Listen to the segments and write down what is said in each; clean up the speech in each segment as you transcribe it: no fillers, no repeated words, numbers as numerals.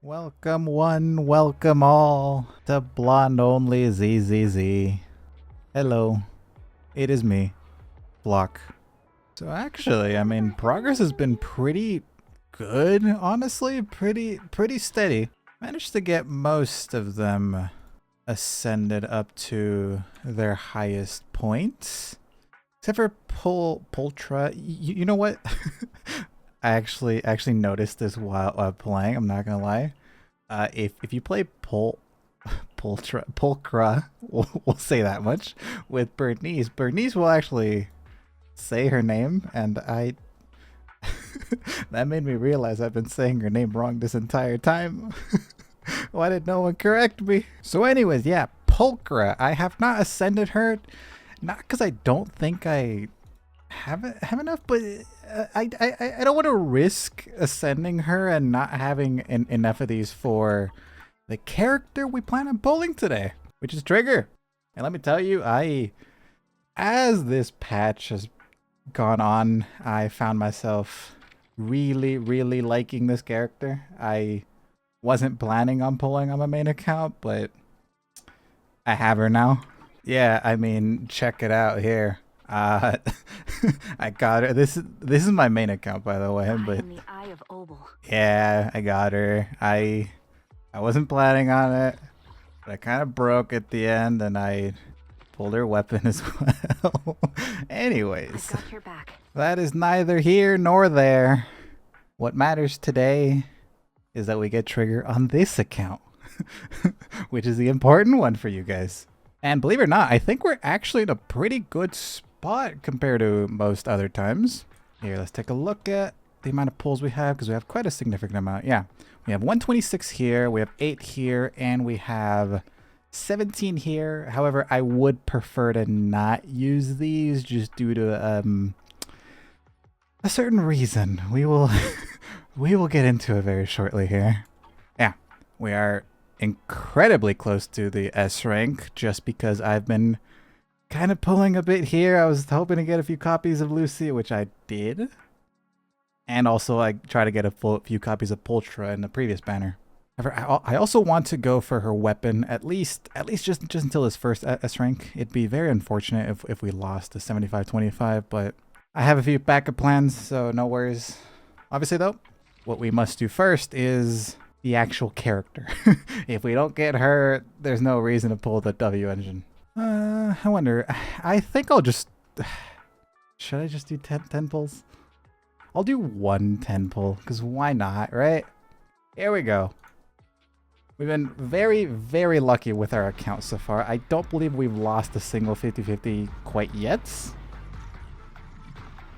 Welcome one, welcome all to BlondeOnly ZZZ. Hello, it is me, Block. So actually, I mean, progress has been pretty good, honestly, pretty steady. Managed to get most of them ascended up to their highest points. Except for Pulchra. You know what? I actually noticed this while playing. I'm not gonna lie. If you play Pulchra, we'll say that much with Bernice. Bernice will actually say her name, and that made me realize I've been saying her name wrong this entire time. Why did no one correct me? So, anyways, yeah, Pulchra. I have not ascended her, not because I don't think I have enough, but I don't want to risk ascending her and not having enough of these for the character we plan on pulling today, which is Trigger. And let me tell you, as this patch has gone on, I found myself really liking this character. I wasn't planning on pulling on my main account, but I have her now. Yeah, I mean, check it out here. I got her. This is my main account, by the way. But yeah, I got her. I wasn't planning on it, but I kind of broke at the end, and I pulled her weapon as well. Anyways, that is neither here nor there. What matters today is that we get Trigger on this account, which is the important one for you guys. And believe it or not, I think we're actually in a pretty good spot compared to most other times. Here, let's take a look at the amount of pulls we have, because we have quite a significant amount. Yeah, we have 126 here, we have 8 here, and we have 17 here. However, I would prefer to not use these just due to a certain reason. We will we will get into it very shortly here. Yeah, we are incredibly close to the S rank just because I've been kind of pulling a bit here. I was hoping to get a few copies of Lucy, which I did. And also I tried to get a few copies of Pulchra in the previous banner. However, I also want to go for her weapon, at least just until this first S rank. It'd be very unfortunate if we lost to 75-25, but I have a few backup plans, so no worries. Obviously though, what we must do first is the actual character. If we don't get her, there's no reason to pull the W engine. I wonder, I think I'll just, should I just do 10 pulls? I'll do 1 10 pull, because why not, right? Here we go. We've been very lucky with our account so far. I don't believe we've lost a single 50-50 quite yet.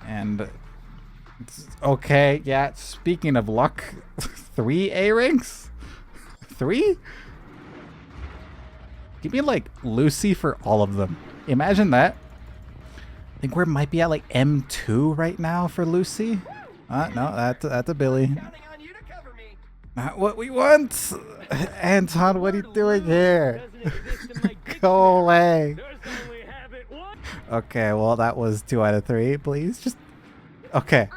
And okay, yeah, speaking of luck, 3 A ranks? 3? Give me like Lucy for all of them. Imagine that. I think we might be at like M2 right now for Lucy. No, that's a Billy. Not what we want. Anton, what are you doing here? Go away. Okay, well that was 2 out of 3. Please just. Okay.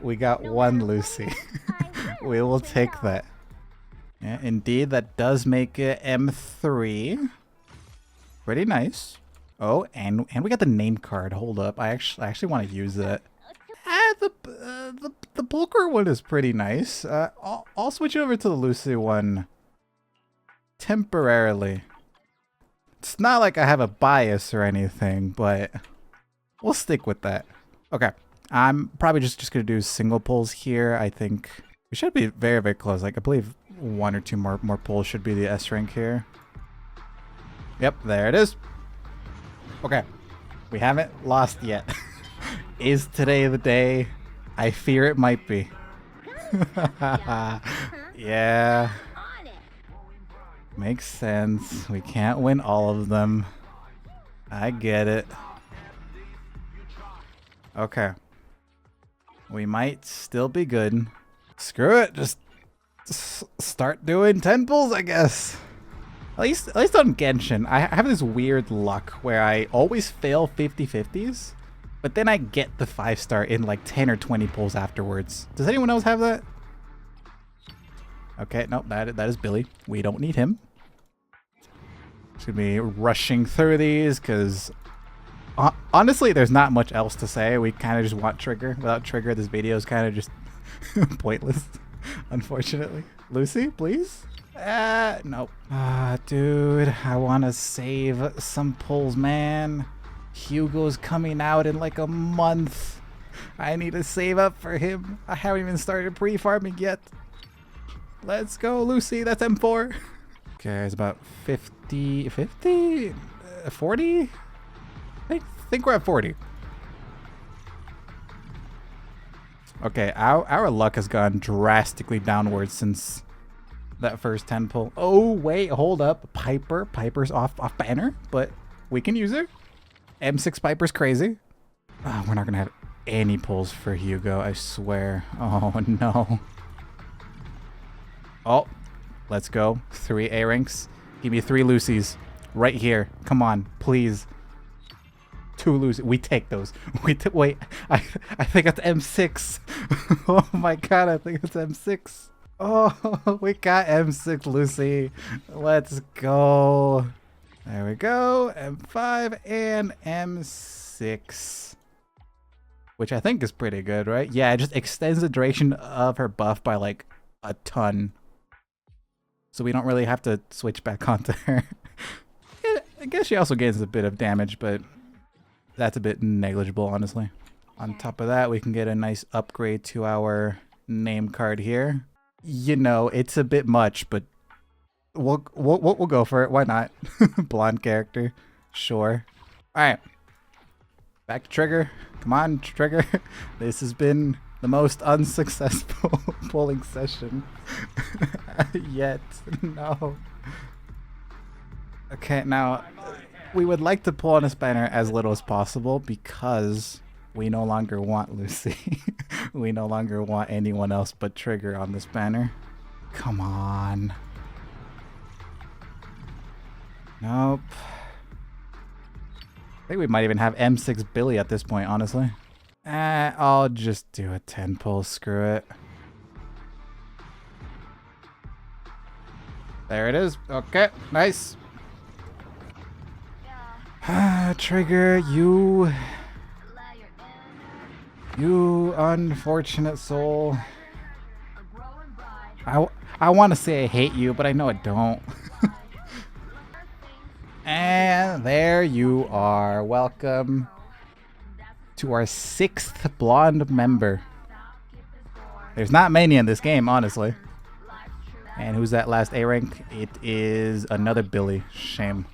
We got 1 Lucy. We will take that. Yeah, indeed, that does make it M3. Pretty nice. Oh, and we got the name card. Hold up, I actually want to use that. The Pulchra one is pretty nice. I'll switch over to the Lucy one temporarily. It's not like I have a bias or anything, but we'll stick with that. Okay, I'm probably just gonna do single pulls here. I think we should be very close. Like I believe 1 or 2 more pulls should be the S rank here. Yep, there it is. Okay, we haven't lost yet. Is today the day? I fear it might be. Yeah. Makes sense. We can't win all of them. I get it. Okay. We might still be good. Screw it. Just start doing 10 pulls, I guess. At least on Genshin, I have this weird luck where I always fail 50-50s. But then I get the 5-star in like 10 or 20 pulls afterwards. Does anyone else have that? Okay, nope, that is Billy. We don't need him. Just gonna be rushing through these because honestly, there's not much else to say. We kind of just want Trigger. Without Trigger, this video is kind of just pointless, unfortunately. Lucy, please? Nope. Dude, I want to save some pulls, man. Hugo's coming out in like a month. I need to save up for him. I haven't even started pre-farming yet. Let's go, Lucy. That's M4. Okay, it's about 50, 40? I think we're at 40. Okay, our luck has gone drastically downwards since that first 10 pull. Oh, wait, hold up. Piper's off banner, but we can use her. M6 Piper's crazy. Oh, we're not going to have any pulls for Hugo, I swear. Oh, no. Oh, let's go. 3 A ranks. Give me 3 Lucys right here. Come on, please. 2 Lucys. We take those. Wait, I think it's M6. Oh my god, I think it's M6. Oh, we got M6 Lucy. Let's go. There we go. M5 and M6. Which I think is pretty good, right? Yeah, it just extends the duration of her buff by like a ton. So we don't really have to switch back onto her. Yeah, I guess she also gains a bit of damage, but that's a bit negligible, honestly. On top of that, we can get a nice upgrade to our name card here. You know, it's a bit much, but we'll go for it. Why not? Blonde character. Sure. All right. Back to Trigger. Come on, Trigger. This has been the most unsuccessful pulling session yet. No. Okay, now we would like to pull on this banner as little as possible because we no longer want Lucy. We no longer want anyone else but Trigger on this banner. Come on. Nope. I think we might even have M6 Billy at this point, honestly. I'll just do a 10 pull, screw it. There it is. Okay, nice. Trigger, you unfortunate soul. I want to say I hate you, but I know I don't. And there you are. Welcome to our 6th blonde member. There's not many in this game, honestly. And who's that last A rank? It is another Billy. Shame.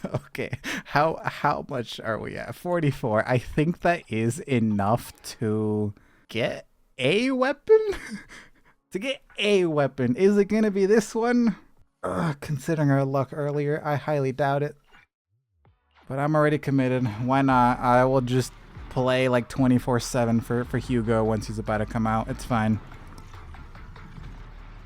Okay, how much are we at? 44. I think that is enough to get a weapon. To get a weapon. Is it gonna be this one? Considering our luck earlier, I highly doubt it. But I'm already committed. Why not? I will just play like 24/7 for Hugo once he's about to come out. It's fine.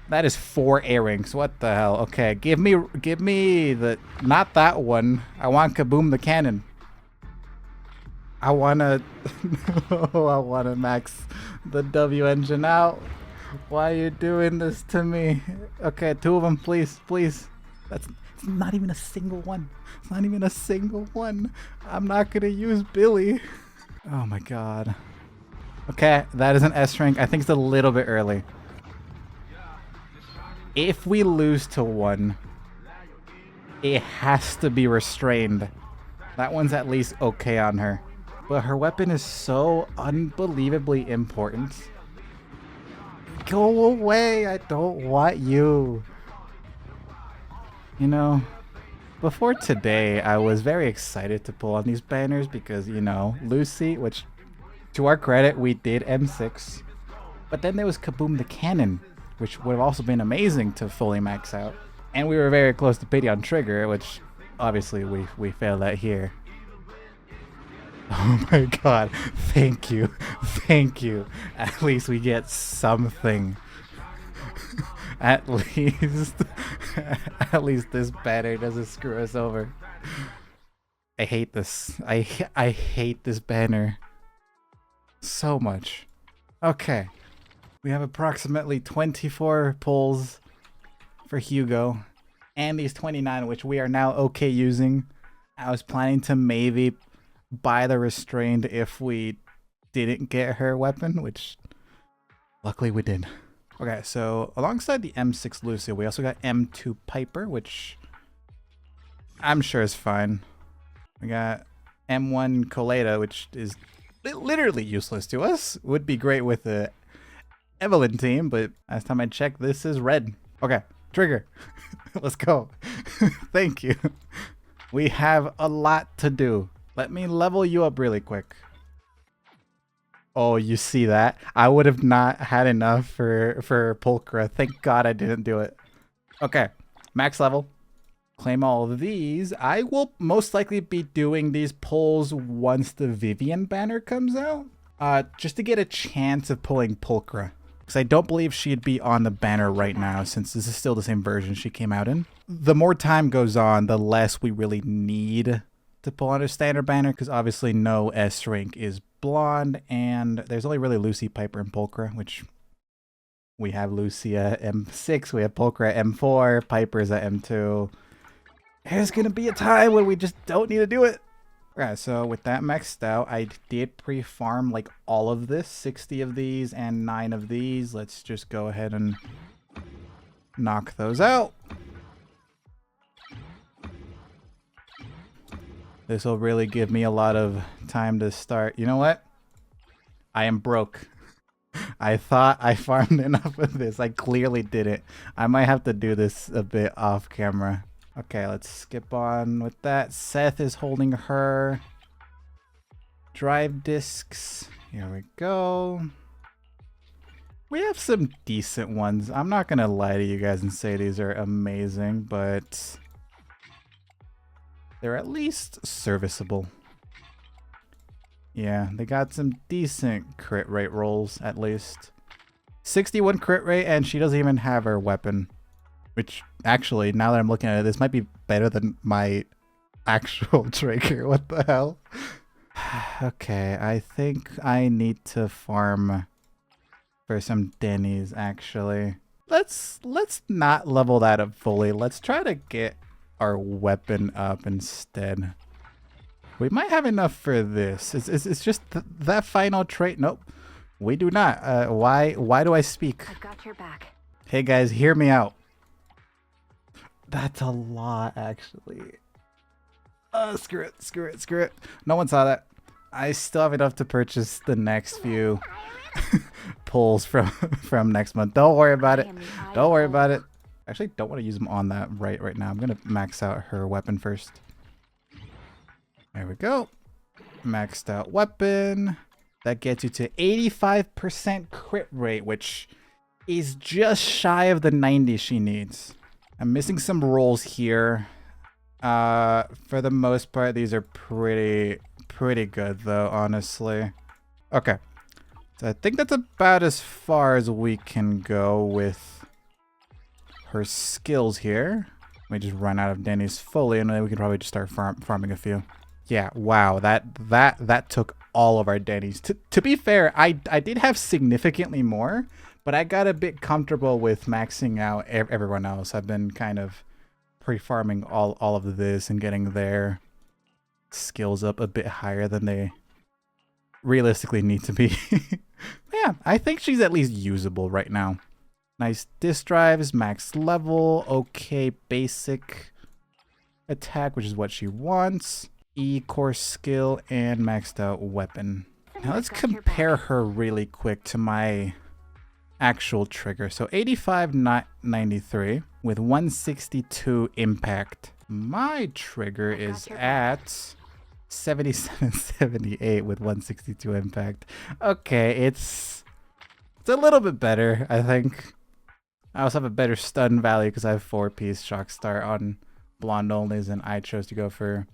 That is 4 A ranks. What the hell? Okay, give me the, not that one. I want Kaboom the cannon. I wanna I wanna max the W engine out. Why are you doing this to me? Okay, 2 of them, please, please. It's not even a single one. It's not even a single one. I'm not gonna use Billy. Oh my god. Okay, that is an S rank. I think it's a little bit early. If we lose to 1, it has to be restrained. That one's at least okay on her. But her weapon is so unbelievably important. Go away, I don't want you. You know, before today, I was very excited to pull on these banners because, you know, Lucy, which to our credit, we did M6. But then there was Kaboom the Cannon, which would have also been amazing to fully max out. And we were very close to pity on Trigger, which obviously we failed at here. Oh my god, thank you, thank you. At least we get something. At least this banner doesn't screw us over. I hate this. I hate this banner so much. Okay. We have approximately 24 pulls for Hugo and these 29, which we are now okay using. I was planning to maybe buy the restrained if we didn't get her weapon, which luckily we did. Okay, so alongside the M6 Lucy, we also got M2 Piper, which I'm sure is fine. We got M1 Coleta, which is literally useless to us. Would be great with the Evelyn team, but last time I checked, this is red. Okay, trigger. Let's go. Thank you. We have a lot to do. Let me level you up really quick. Oh, you see that? I would have not had enough for Pulchra. Thank God I didn't do it. Okay, max level. Claim all of these. I will most likely be doing these pulls once the Vivian banner comes out. Just to get a chance of pulling Pulchra. Because I don't believe she'd be on the banner right now, since this is still the same version she came out in. The more time goes on, the less we really need to pull on a standard banner, because obviously no S rank is blonde, and there's only really Lucy, Piper, and Pulchra, which we have Lucy at M6, we have Pulchra at M4, Piper's at M2. There's gonna be a time when we just don't need to do it. Alright, so with that maxed out, I did pre-farm like all of this, 60 of these and 9 of these. Let's just go ahead and knock those out. This will really give me a lot of time to start. You know what? I am broke. I thought I farmed enough of this. I clearly didn't. I might have to do this a bit off camera. Okay, let's skip on with that. Seth is holding her. Drive discs. Here we go. We have some decent ones. I'm not going to lie to you guys and say these are amazing, but they're at least serviceable. Yeah, they got some decent crit rate rolls, at least. 61 crit rate, and she doesn't even have her weapon. Which, actually, now that I'm looking at it, this might be better than my actual trigger. What the hell? Okay, I think I need to farm for some Denny's, actually. Let's not level that up fully. Let's try to get our weapon up instead. We might have enough for this. It's just that final trait. Nope, we do not. Why do I speak? I've got your back. Hey guys, hear me out. That's a lot, actually. Screw it. No one saw that. I still have enough to purchase the next few pulls from next month. Don't worry about it. Don't worry about it. Actually, don't want to use them on that right now. I'm gonna max out her weapon first. There we go. Maxed out weapon. That gets you to 85% crit rate, which is just shy of the 90 she needs. I'm missing some rolls here. For the most part, these are pretty good though, honestly. Okay. So I think that's about as far as we can go with her skills here. Let me just run out of Denny's fully, and then we can probably just start farming a few. Yeah, wow, that took all of our Denny's. To be fair, I did have significantly more, but I got a bit comfortable with maxing out everyone else. I've been kind of pre-farming all of this and getting their skills up a bit higher than they realistically need to be. Yeah, I think she's at least usable right now. Nice disc drives, max level, okay basic attack, which is what she wants. E core skill and maxed out weapon. Now let's compare her really quick to my actual trigger. So 85, not 93 with 162 impact. My trigger is at 77, 78 with 162 impact. Okay, it's a little bit better, I think. I also have a better stun value because I have 4-piece shock start on BlondeOnlys, and I chose to go for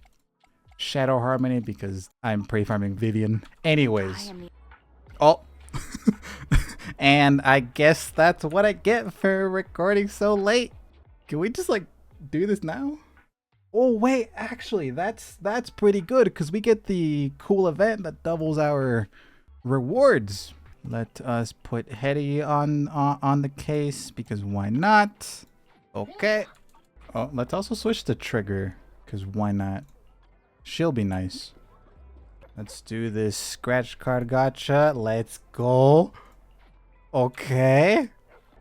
Shadow Harmony because I'm pre-farming Vivian. Anyways. Oh. And I guess that's what I get for recording so late. Can we just like do this now? Oh wait, actually that's pretty good because we get the cool event that doubles our rewards. Let us put Hetty on the case because why not? Okay. Oh, let's also switch the trigger because why not? She'll be nice. Let's do this scratch card gacha. Let's go. Okay.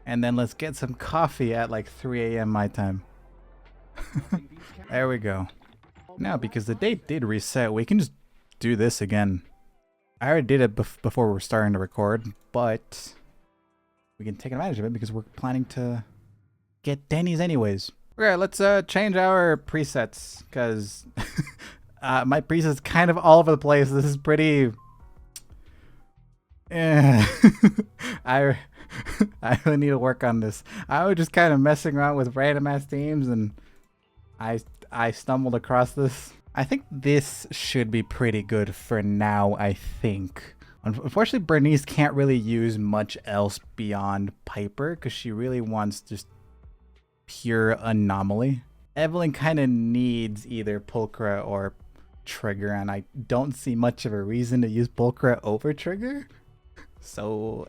And then let's get some coffee at like 3 a.m. my time. There we go. Now, because the date did reset, we can just do this again. I already did it before we were starting to record, but we can take advantage of it because we're planning to get Denny's anyways. Okay, let's change our presets because my presets kind of all over the place. This is pretty. I really need to work on this. I was just kind of messing around with random ass themes and I stumbled across this. I think this should be pretty good for now, I think. Unfortunately, Bernice can't really use much else beyond Piper because she really wants just pure anomaly. Evelyn kind of needs either Pulchra or Trigger, and I don't see much of a reason to use Pulchra over Trigger. So,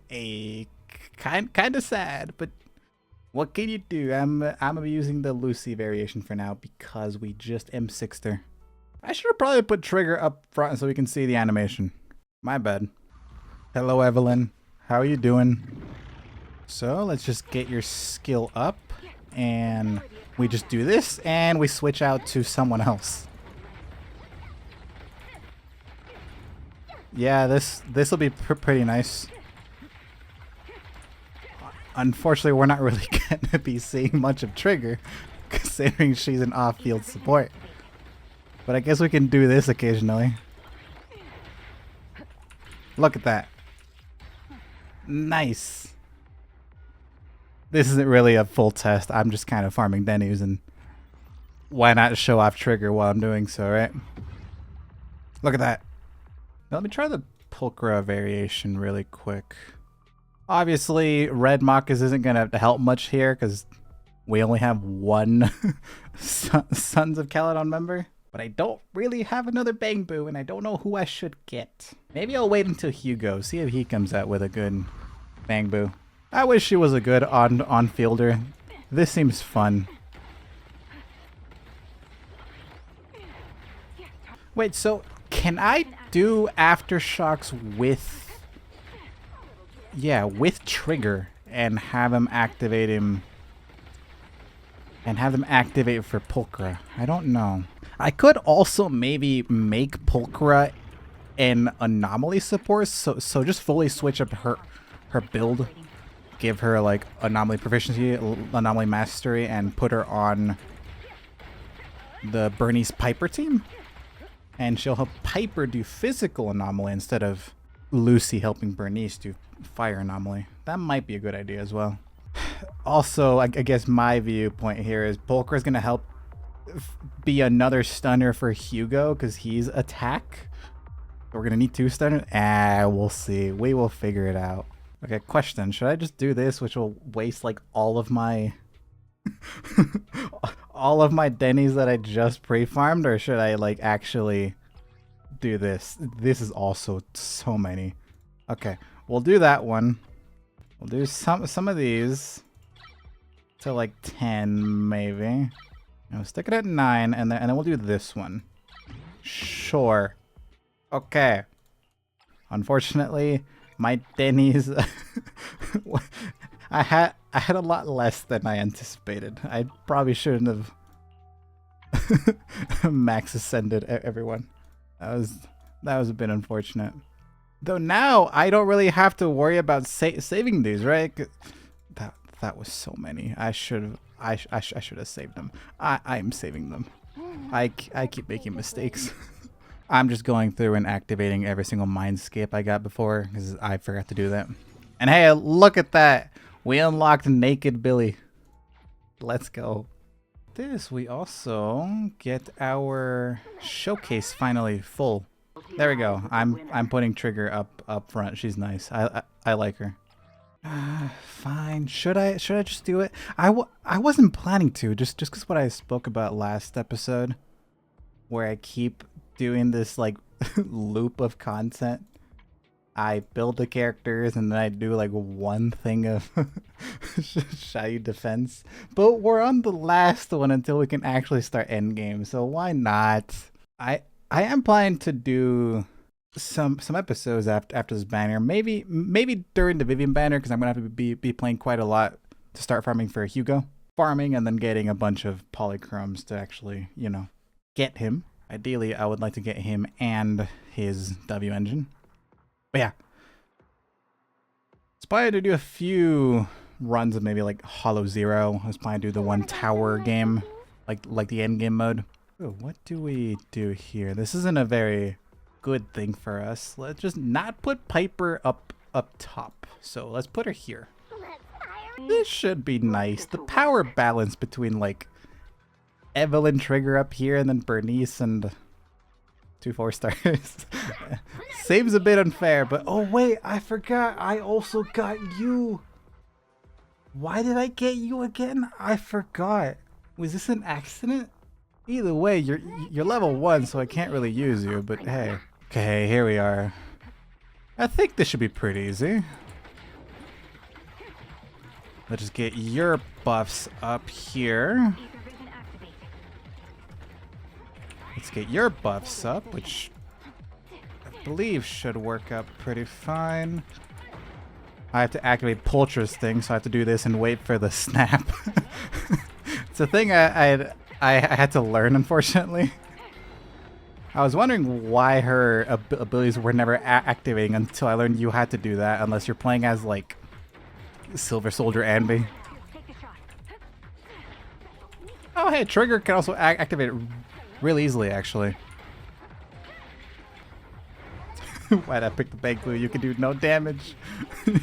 kind of sad, but what can you do? I'm gonna be using the Lucy variation for now because we just M6'd her. I should have probably put Trigger up front so we can see the animation. My bad. Hello, Evelyn. How are you doing? So let's just get your skill up and we just do this and we switch out to someone else. Yeah, this will be pretty nice. Unfortunately, we're not really going to be seeing much of Trigger considering she's an off-field support. But I guess we can do this occasionally. Look at that. Nice. This isn't really a full test. I'm just kind of farming Denny's and why not show off Trigger while I'm doing so, right? Look at that. Now let me try the Pulchra variation really quick. Obviously, Red Marcus isn't going to help much here because we only have one Sons of Caledon member. But I don't really have another Bang Boo, and I don't know who I should get. Maybe I'll wait until Hugo, see if he comes out with a good Bang Boo. I wish she was a good on-fielder. This seems fun. Wait, so can I do Aftershocks with... Yeah, with Trigger and have him activate him... And have them activate for Pulchra? I don't know. I could also maybe make Pulchra an anomaly support, so just fully switch up her build, give her like anomaly proficiency, anomaly mastery, and put her on the Bernice Piper team, and she'll help Piper do physical anomaly instead of Lucy helping Bernice do fire anomaly. That might be a good idea as well. Also, I guess my viewpoint here is Pulchra's gonna help be another stunner for Hugo because he's attack. We're gonna need 2 stunners. We'll see. We will figure it out. Okay, question. Should I just do this, which will waste like all of my all of my Denny's that I just pre-farmed, or should I like actually do this? This is also so many. Okay, we'll do that one. We'll do some of these to like 10 maybe. We'll stick it at 9 and then we'll do this one. Sure. Okay. Unfortunately, my Denny's I had a lot less than I anticipated. I probably shouldn't have max ascended everyone. That was a bit unfortunate. Though now I don't really have to worry about saving these, right? That was so many. I should have saved them. I'm saving them. I keep making mistakes. I'm just going through and activating every single mindscape I got before because I forgot to do that. And hey, look at that. We unlocked Naked Billy. Let's go. This, we also get our showcase finally full. There we go. I'm putting Trigger up front. She's nice. I like her. Fine. Should I just do it? I wasn't planning to. Just because what I spoke about last episode, where I keep doing this like loop of content. I build the characters and then I do like one thing of shy defense. But we're on the last one until we can actually start Endgame, so why not? I am planning to do some episodes after this banner. Maybe during the Vivian banner, because I'm gonna have to be playing quite a lot to start farming for Hugo. Farming and then getting a bunch of polychromes to actually, you know, get him. Ideally, I would like to get him and his W engine. But yeah. I was planning to do a few runs of maybe like Hollow Zero. I was planning to do the one tower game, like the endgame mode. Oh, what do we do here? This isn't a very good thing for us. Let's just not put Piper up top. So let's put her here. This should be nice. The power balance between like Evelyn Trigger up here and then Bernice and 2 4-stars seems a bit unfair, but oh wait, I forgot I also got you. Why did I get you again? I forgot. Was this an accident? Either way, you're level 1, so I can't really use you, but hey. Okay, here we are. I think this should be pretty easy. Let's just get your buffs up here. Let's get your buffs up, which I believe should work out pretty fine. I have to activate Pulchra's thing, so I have to do this and wait for the snap. It's a thing I had to learn, unfortunately. I was wondering why her abilities were never activating until I learned you had to do that, unless you're playing as, like, Silver Soldier Anby. Oh, hey, Trigger can also activate it really easily, actually. Why'd I pick the bank glue? You can do no damage.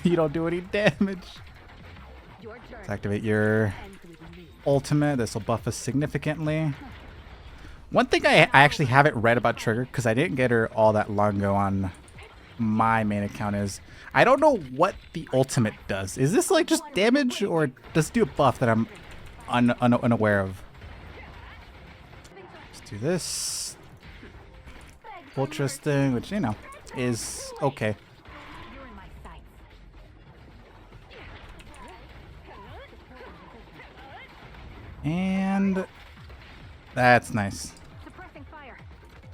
You don't do any damage. Let's activate your ultimate. This will buff us significantly. One thing I actually haven't read about Trigger, because I didn't get her all that long ago on my main account, is I don't know what the ultimate does. Is this like just damage, or does it do a buff that I'm unaware of? Let's do this. Pulchra's thing, which, you know, is okay. And that's nice.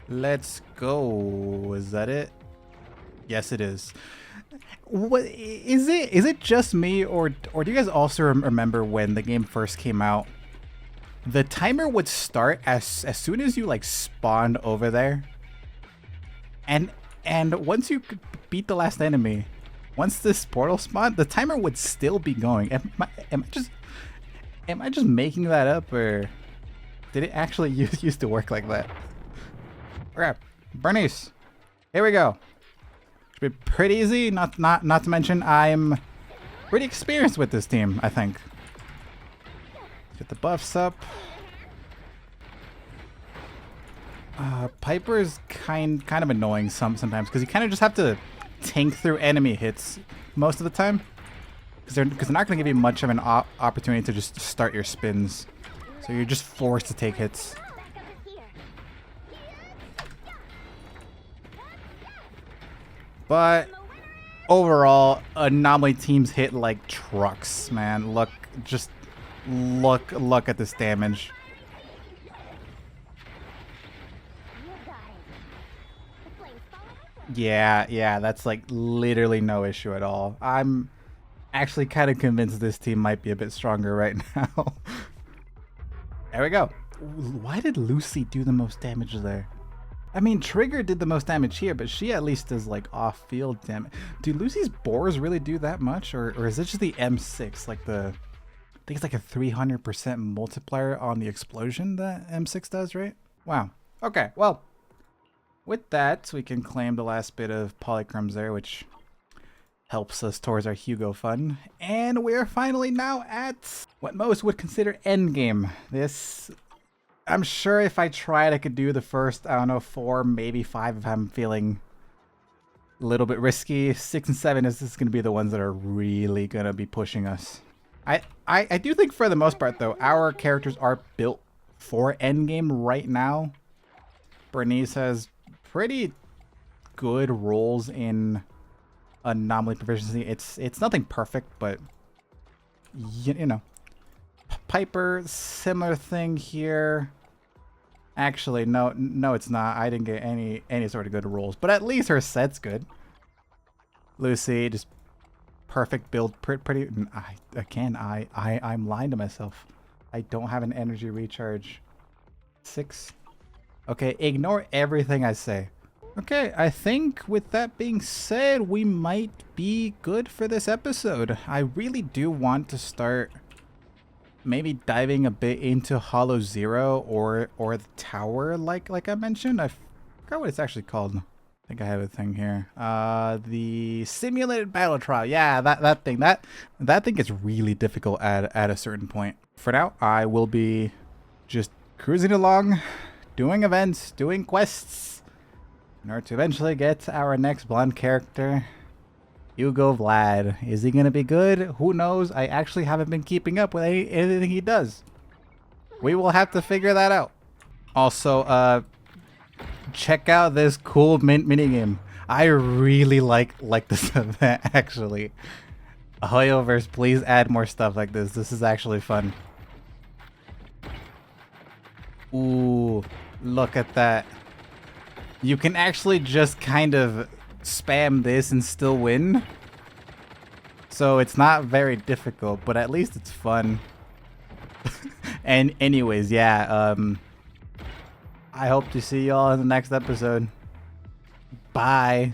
Let's go. Is that it? Yes, it is. What is it? Is it just me, or do you guys also remember when the game first came out? The timer would start as soon as you like spawned over there, and once you beat the last enemy, once this portal spawned, the timer would still be going. Am I just making that up, or did it actually used to work like that? Okay, Bernice, here we go. Should be pretty easy. Not to mention I'm pretty experienced with this team, I think. Get the buffs up. Piper is kind of annoying sometimes, because you kind of just have to tank through enemy hits most of the time, because they're not going to give you much of an opportunity to just start your spins, so you're just forced to take hits. But overall, Anomaly teams hit like trucks, man. Look at this damage. Yeah, that's like literally no issue at all. I'm actually kind of convinced this team might be a bit stronger right now. There we go. Why did Lucy do the most damage there? I mean, Trigger did the most damage here, but she at least does like off-field damage. Do Lucy's boars really do that much, or is it just the M6, like I think it's like a 300% multiplier on the explosion that M6 does, right? Wow. Okay, well, with that, we can claim the last bit of polychromes there, which helps us towards our Hugo fun. And we are finally now at what most would consider endgame. This, I'm sure if I tried, I could do the first, I don't know, 4, maybe 5 if I'm feeling a little bit risky. 6 and 7 is going to be the ones that are really going to be pushing us. I do think for the most part, though, our characters are built for endgame right now. Bernice has pretty good roles in anomaly proficiency. It's nothing perfect, but you know. Piper, similar thing here. Actually, no, it's not. I didn't get any sort of good rolls, but at least her set's good. Lucy, just perfect build, pretty. I'm lying to myself. I don't have an energy recharge. 6. Okay, ignore everything I say. Okay, I think with that being said, we might be good for this episode. I really do want to start maybe diving a bit into Hollow Zero or the tower, like I mentioned. I forgot what it's actually called. I think I have a thing here. The simulated battle trial. Yeah, that thing. That thing is really difficult at a certain point. For now, I will be just cruising along, doing events, doing quests, in order to eventually get our next blonde character. Hugo Vlad. Is he gonna be good? Who knows? I actually haven't been keeping up with anything he does. We will have to figure that out. Also, check out this cool minigame. I really like this event, actually. Hoyoverse, please add more stuff like this. This is actually fun. Ooh, look at that. You can actually just kind of spam this and still win. So it's not very difficult, but at least it's fun. And anyways, yeah, I hope to see y'all in the next episode. Bye.